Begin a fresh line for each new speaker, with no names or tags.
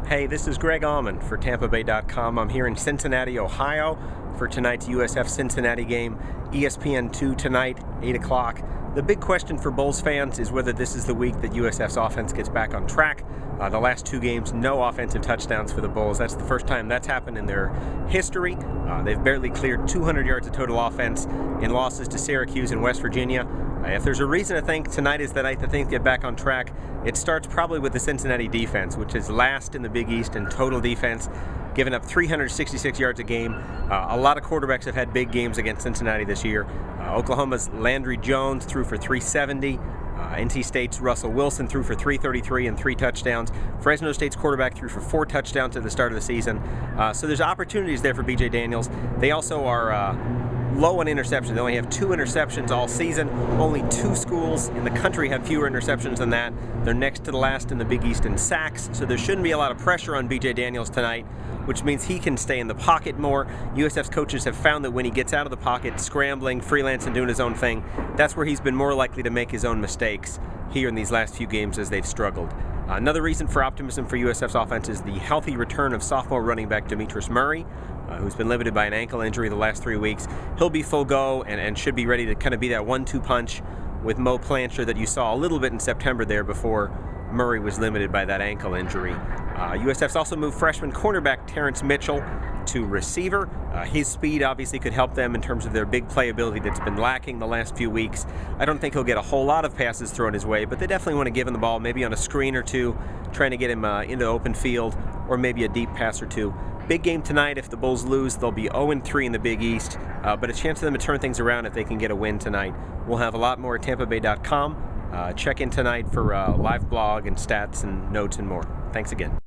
Hey, this is Greg Auman for TampaBay.com. I'm here in Cincinnati, Ohio for tonight's USF-Cincinnati game. ESPN2 tonight, 8 o'clock. The big question for Bulls fans is whether this is the week that USF's offense gets back on track. The last two games, no offensive touchdowns for the Bulls. That's the first time that's happened in their history. They've barely cleared 200 yards of total offense in losses to Syracuse and West Virginia. If there's a reason to think tonight is the night that things get back on track, it starts probably with the Cincinnati defense, which is last in the Big East in total defense, giving up 366 yards a game. A lot of quarterbacks have had big games against Cincinnati this year. Oklahoma's Landry Jones threw for 370. NC State's Russell Wilson threw for 333 and 3 touchdowns. Fresno State's quarterback threw for 4 touchdowns at the start of the season. So there's opportunities there for B.J. Daniels. They also are low on interceptions. They only have 2 interceptions all season. Only 2 schools in the country have fewer interceptions than that. They're next to the last in the Big East in sacks, so there shouldn't be a lot of pressure on B.J. Daniels tonight, which means he can stay in the pocket more. USF's coaches have found that when he gets out of the pocket, scrambling, freelancing, doing his own thing, that's where he's been more likely to make his own mistakes here in these last few games as they've struggled. Another reason for optimism for USF's offense is the healthy return of sophomore running back Demetris Murray, who's been limited by an ankle injury the last 3 weeks. He'll be full go and should be ready to kind of be that 1-2 punch with Mo Plancher that you saw a little bit in September there before Murray was limited by that ankle injury. USF's also moved freshman cornerback Terrence Mitchell to receiver. His speed obviously could help them in terms of their big playability that's been lacking the last few weeks. I don't think he'll get a whole lot of passes thrown his way, but they definitely want to give him the ball, maybe on a screen or two, trying to get him into open field, or maybe a deep pass or two. Big game tonight. If the Bulls lose, they'll be 0-3 in the Big East, but a chance for them to turn things around if they can get a win tonight. We'll have a lot more at TampaBay.com. Check in tonight for live blog and stats and notes and more. Thanks again.